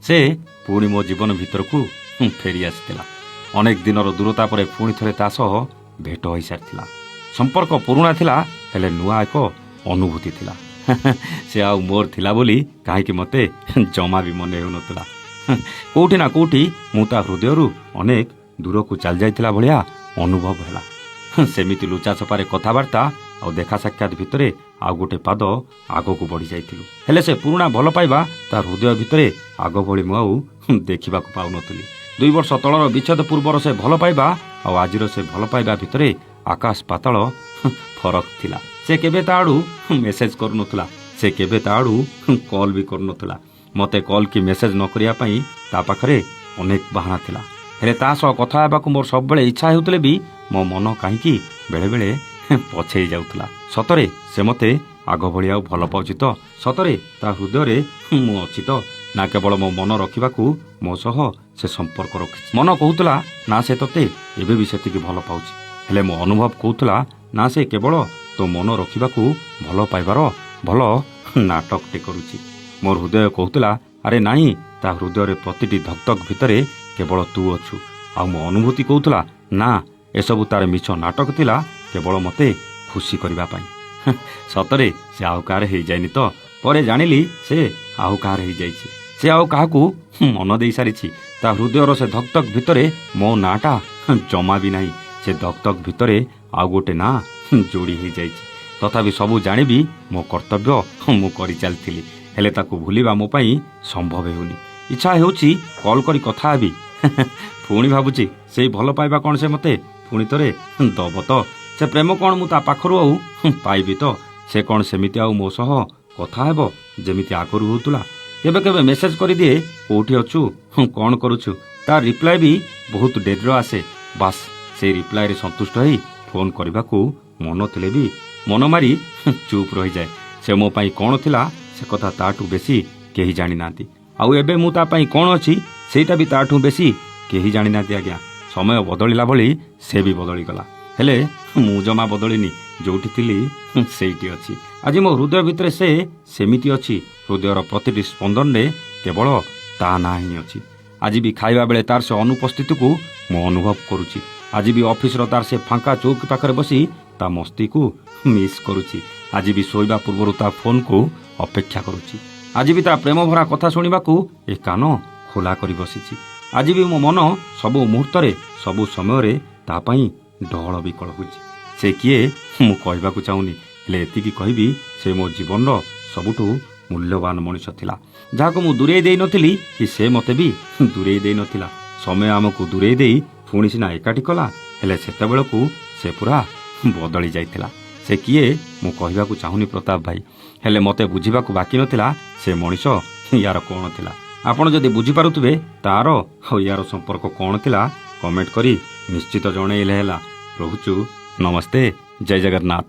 ସେ ପୁଣି ମୋ ଜୀବନ ଭିତରକୁ ଫେରି ଆସିଥିଲା। ଅନେକ ଦିନର ଦୂରତା ପରେ ପୁଣି ଥରେ ତା ସହ ଭେଟ ହୋଇସାରିଥିଲା। ସମ୍ପର୍କ ପୁରୁଣା ଥିଲା, ହେଲେ ନୂଆ ଏକ ଅନୁଭୂତି ଥିଲା। ସେ ଆଉ ମୋର ଥିଲା ବୋଲି କାହିଁକି ମୋତେ ଜମା ବି ମନେ ହେଉନଥିଲା। କେଉଁଠି ନା କେଉଁଠି ମୁଁ ତା ହୃଦୟରୁ ଅନେକ ଦୂରକୁ ଚାଲି ଯାଇଥିଲା ଭଳିଆ ଅନୁଭବ ହେଲା। ସେମିତି ଲୁଚା ଛପାରେ କଥାବାର୍ତ୍ତା ଆଉ ଦେଖା ସାକ୍ଷାତ ଭିତରେ ଆଉ ଗୋଟେ ପାଦ ଆଗକୁ ବଢ଼ି ଯାଇଥିଲୁ। ହେଲେ ସେ ପୁରୁଣା ଭଲ ପାଇବା ତା ହୃଦୟ ଭିତରେ ଆଗ ଭଳି ମୁଁ ଆଉ ଦେଖିବାକୁ ପାଉନଥିଲି। 2 ବର୍ଷ ତଳର ବିଚ୍ଛେଦ ପୂର୍ବର ସେ ଭଲ ପାଇବା ଆଉ ଆଜିର ସେ ଭଲ ପାଇବା ଭିତରେ ଆକାଶ ପାତାଳ ଫରକ ଥିଲା। ସେ କେବେ ତା ଆଡ଼ୁ ମେସେଜ କରୁନଥିଲା, ସେ କେବେ ତା ଆଡ଼ୁ କଲ୍ ବି କରୁନଥିଲା। ମୋତେ କଲ୍ କି ମେସେଜ ନ କରିବା ପାଇଁ ତା ପାଖରେ ଅନେକ ବାହାନା ଥିଲା। ହେଲେ ତା ସହ କଥା ହେବାକୁ ମୋର ସବୁବେଳେ ଇଚ୍ଛା ହେଉଥିଲେ ବି ମୋ ମନ କାହିଁକି ବେଳେବେଳେ ପଛେଇ ଯାଉଥିଲା। ସତରେ ସେ ମୋତେ ଆଗ ଭଳି ଆଉ ଭଲ ପାଉଛି ତ? ସତରେ ତା ହୃଦୟରେ ମୁଁ ଅଛି ତ? ନା କେବଳ ମୋ ମନ ରଖିବାକୁ ମୋ ସହ ସେ ସମ୍ପର୍କ ରଖିଛି? ମନ କହୁଥିଲା ନା ସେ ତୋତେ ଏବେ ବି ସେତିକି ଭଲ ପାଉଛି, ହେଲେ ମୋ ଅନୁଭବ କହୁଥିଲା ନା ସେ କେବଳ ତୋ ମନ ରଖିବାକୁ ଭଲ ପାଇବାର ଭଲ ନାଟକଟେ କରୁଛି। ମୋର ହୃଦୟ କହୁଥିଲା ଆରେ ନାହିଁ, ତା ହୃଦୟରେ ପ୍ରତିଟି ଧକ୍ ଧକ୍ ଭିତରେ କେବଳ ତୁ ଅଛୁ। ଆଉ ମୋ ଅନୁଭୂତି କହୁଥିଲା ନା, ଏସବୁ ତାର ମିଛ ନାଟକ ଥିଲା, କେବଳ ମୋତେ ଖୁସି କରିବା ପାଇଁ। ସତରେ ସେ ଆଉ କାହାର ହେଇଯାଇନି ତ? ପରେ ଜାଣିଲି ସେ ଆଉ କାହାର ହେଇଯାଇଛି। ସେ ଆଉ କାହାକୁ ମନ ଦେଇ ସାରିଛି। ତା ହୃଦୟର ସେ ଧକ୍ ଧକ୍ ଭିତରେ ମୋ ନାଁଟା ଜମା ବି ନାହିଁ। ସେ ଧକ୍ ଧକ୍ ଭିତରେ ଆଉ ଗୋଟେ ନାଁ ଯୋଡ଼ି ହେଇଯାଇଛି। ତଥାପି ସବୁ ଜାଣିବି ମୋ କର୍ତ୍ତବ୍ୟ ମୁଁ କରିଚାଲିଥିଲି। ହେଲେ ତାକୁ ଭୁଲିବା ମୋ ପାଇଁ ସମ୍ଭବ ହେଉନି। ଇଚ୍ଛା ହେଉଛି କଲ୍ କରି କଥା ହେବି। ପୁଣି ଭାବୁଛି ସେଇ ଭଲ ପାଇବା କ'ଣ ସେ ମୋତେ ପୁଣି ଥରେ ଦବ ତ? ସେ ପ୍ରେମ କ'ଣ ମୁଁ ତା ପାଖରୁ ଆଉ ପାଇବି ତ? ସେ କ'ଣ ସେମିତି ଆଉ ମୋ ସହ କଥା ହେବ ଯେମିତି ଆଗରୁ ହେଉଥିଲା? କେବେ କେବେ ମେସେଜ କରିଦିଏ କୋଉଠି ଅଛୁ, କ'ଣ କରୁଛୁ। ତା ରିପ୍ଲାଏ ବି ବହୁତ ଡେରିର ଆସେ। ବାସ୍ ସେଇ ରିପ୍ଲାଏରେ ସନ୍ତୁଷ୍ଟ ହେଇ ଫୋନ୍ କରିବାକୁ ମନ ଥିଲେ ବି ମନ ମାରି ଚୁପ୍ ରହିଯାଏ। ସେ ମୋ ପାଇଁ କ'ଣ ଥିଲା ସେ କଥା ତାଠୁ ବେଶୀ କେହି ଜାଣିନାହାନ୍ତି। ଆଉ ଏବେ ମୁଁ ତା ପାଇଁ କ'ଣ ଅଛି ସେଇଟା ବି ତାଠୁ ବେଶୀ କେହି ଜାଣିନାହାନ୍ତି। ଆଜ୍ଞା, ସମୟ ବଦଳିଲା ଭଳି ସେ ବି ବଦଳିଗଲା, ହେଲେ ମୁଁ ଜମା ବଦଳିନି। ଯୋଉଠି ଥିଲି ସେଇଠି ଅଛି। ଆଜି ମୋ ହୃଦୟ ଭିତରେ ସେ ସେମିତି ଅଛି। ହୃଦୟର ପ୍ରତିଟି ସ୍ପନ୍ଦନରେ କେବଳ ତା ନାଁ ହିଁ ଅଛି। ଆଜି ବି ଖାଇବା ବେଳେ ତାର ସେ ଅନୁପସ୍ଥିତିକୁ ମୁଁ ଅନୁଭବ କରୁଛି। ଆଜି ବି ଅଫିସର ତାର ସେ ଫାଙ୍କା ଚୌକି ପାଖରେ ବସି ତା ମସ୍ତିକୁ ମିସ୍ କରୁଛି। ଆଜି ବି ଶୋଇବା ପୂର୍ବରୁ ତା ଫୋନ୍କୁ ଅପେକ୍ଷା କରୁଛି। ଆଜି ବି ତା ପ୍ରେମ ଭରା କଥା ଶୁଣିବାକୁ ଏ କାନ ଖୋଲା କରି ବସିଛି। ଆଜି ବି ମୋ ମନ ସବୁ ମୁହୂର୍ତ୍ତରେ ସବୁ ସମୟରେ ତା ପାଇଁ ଡହଳ ବିକଳ ହେଉଛି। ସେ କିଏ ମୁଁ କହିବାକୁ ଚାହୁଁନି, ହେଲେ ଏତିକି କହିବି ସେ ମୋ ଜୀବନର ସବୁଠୁ ମୂଲ୍ୟବାନ ମଣିଷ ଥିଲା, ଯାହାକୁ ମୁଁ ଦୂରେଇ ଦେଇନଥିଲି କି ସେ ମୋତେ ବି ଦୂରେଇ ଦେଇନଥିଲା। ସମୟ ଆମକୁ ଦୂରେଇ ଦେଇ ପୁଣି ସିନା ଏକାଠି କଲା, ହେଲେ ସେତେବେଳକୁ ସେ ପୁରା ବଦଳି ଯାଇଥିଲା। ସେ କିଏ ମୁଁ କହିବାକୁ ଚାହୁଁନି ପ୍ରତାପ ଭାଇ, ହେଲେ ମୋତେ ବୁଝିବାକୁ ବାକି ନଥିଲା ସେ ମଣିଷ ୟାର କ'ଣ ଥିଲା। ଆପଣ ଯଦି ବୁଝିପାରୁଥିବେ ତାର ଆଉ ୟାର ସମ୍ପର୍କ କ'ଣ ଥିଲା, କମେଣ୍ଟ କରି ନିଶ୍ଚିତ ଜଣେଇଲେ ହେଲା। ରହୁଛୁ, ନମସ୍ତେ, ଜୟ ଜଗନ୍ନାଥ।